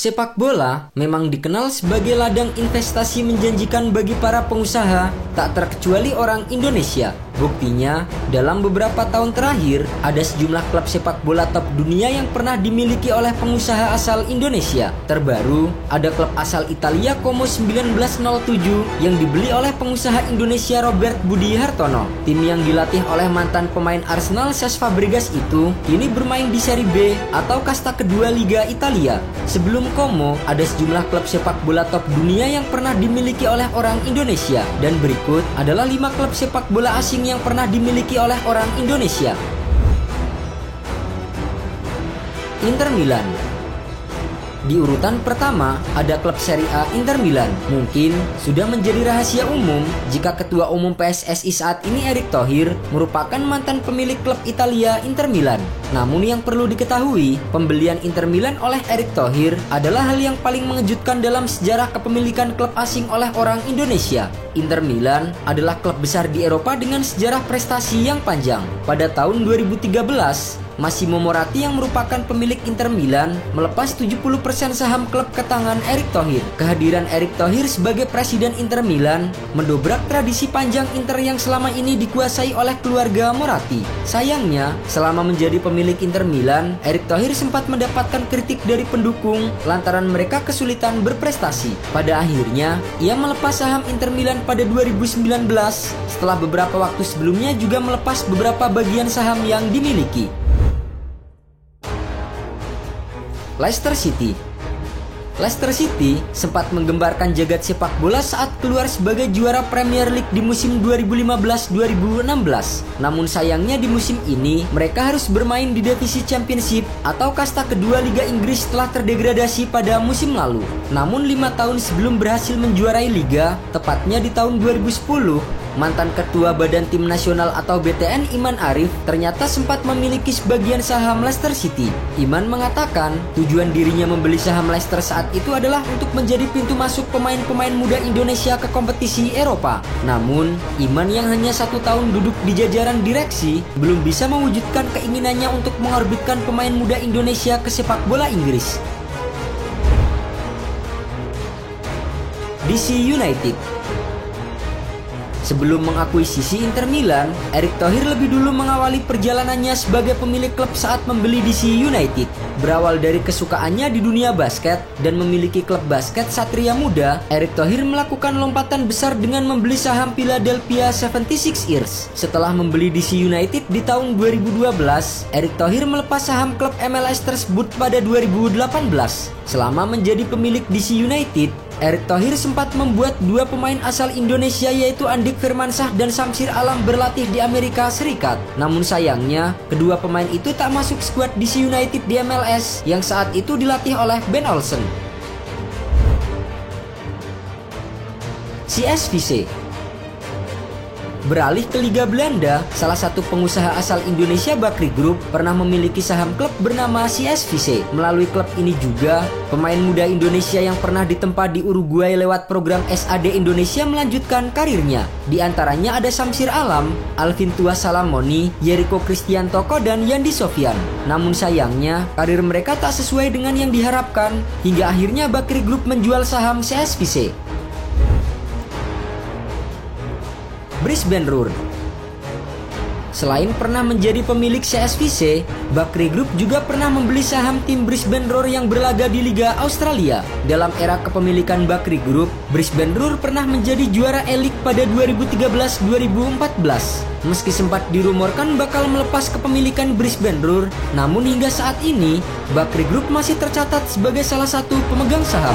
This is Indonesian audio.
Sepak bola memang dikenal sebagai ladang investasi menjanjikan bagi para pengusaha, tak terkecuali orang Indonesia. Buktinya, dalam beberapa tahun terakhir, ada sejumlah klub sepak bola top dunia yang pernah dimiliki oleh pengusaha asal Indonesia. Terbaru, ada klub asal Italia Como 1907 yang dibeli oleh pengusaha Indonesia Robert Budi Hartono. Tim yang dilatih oleh mantan pemain Arsenal Cesc Fabregas itu kini bermain di Serie B atau kasta kedua Liga Italia. Sebelum Como, ada sejumlah klub sepak bola top dunia yang pernah dimiliki oleh orang Indonesia. Dan berikut adalah 5 klub sepak bola asing yang pernah dimiliki oleh orang Indonesia. Inter Milan. Di urutan pertama, ada klub Serie A Inter Milan. Mungkin sudah menjadi rahasia umum jika Ketua Umum PSSI saat ini Erick Thohir merupakan mantan pemilik klub Italia Inter Milan. Namun yang perlu diketahui, pembelian Inter Milan oleh Erick Thohir adalah hal yang paling mengejutkan dalam sejarah kepemilikan klub asing oleh orang Indonesia. Inter Milan adalah klub besar di Eropa dengan sejarah prestasi yang panjang. Pada tahun 2013, Massimo Moratti yang merupakan pemilik Inter Milan melepas 70% saham klub ke tangan Erick Thohir. Kehadiran Erick Thohir sebagai presiden Inter Milan mendobrak tradisi panjang Inter yang selama ini dikuasai oleh keluarga Moratti. Sayangnya, selama menjadi pemilik Inter Milan, Erick Thohir sempat mendapatkan kritik dari pendukung lantaran mereka kesulitan berprestasi. Pada akhirnya, ia melepas saham Inter Milan pada 2019 setelah beberapa waktu sebelumnya juga melepas beberapa bagian saham yang dimiliki. Leicester City. Leicester City sempat menggembarkan jagat sepak bola saat keluar sebagai juara Premier League di musim 2015-2016. Namun sayangnya di musim ini mereka harus bermain di divisi Championship atau kasta kedua Liga Inggris setelah terdegradasi pada musim lalu. Namun 5 tahun sebelum berhasil menjuarai Liga, tepatnya di tahun 2010, mantan ketua Badan Tim Nasional atau BTN Iman Arif ternyata sempat memiliki sebagian saham Leicester City. Iman mengatakan tujuan dirinya membeli saham Leicester saat itu adalah untuk menjadi pintu masuk pemain-pemain muda Indonesia ke kompetisi Eropa. Namun, Iman yang hanya 1 tahun duduk di jajaran direksi belum bisa mewujudkan keinginannya untuk mengorbitkan pemain muda Indonesia ke sepak bola Inggris. DC United. Sebelum mengakuisisi Inter Milan, Erick Thohir lebih dulu mengawali perjalanannya sebagai pemilik klub saat membeli DC United. Berawal dari kesukaannya di dunia basket dan memiliki klub basket Satria Muda, Erick Thohir melakukan lompatan besar dengan membeli saham Philadelphia 76ers. Setelah membeli DC United di tahun 2012, Erick Thohir melepas saham klub MLS tersebut pada 2018. Selama menjadi pemilik DC United, Erick Thohir sempat membuat 2 pemain asal Indonesia yaitu Andik Firmansyah dan Samsir Alam berlatih di Amerika Serikat. Namun sayangnya, kedua pemain itu tak masuk skuad DC United di MLS yang saat itu dilatih oleh Ben Olsen. CSVC. Beralih ke Liga Belanda, salah satu pengusaha asal Indonesia Bakri Group pernah memiliki saham klub bernama CSVC. Melalui klub ini juga, pemain muda Indonesia yang pernah ditempa di Uruguay lewat program SAD Indonesia melanjutkan karirnya. Di antaranya ada Samsir Alam, Alvin Tua Salamoni, Yeriko Kristiantoko, dan Yandi Sofyan. Namun sayangnya, karir mereka tak sesuai dengan yang diharapkan, hingga akhirnya Bakri Group menjual saham CSVC. Brisbane Roar. Selain pernah menjadi pemilik CSVC, Bakri Group juga pernah membeli saham tim Brisbane Roar yang berlaga di Liga Australia. Dalam era kepemilikan Bakri Group, Brisbane Roar pernah menjadi juara A-League pada 2013-2014. Meski sempat dirumorkan bakal melepas kepemilikan Brisbane Roar, namun hingga saat ini, Bakri Group masih tercatat sebagai salah satu pemegang saham.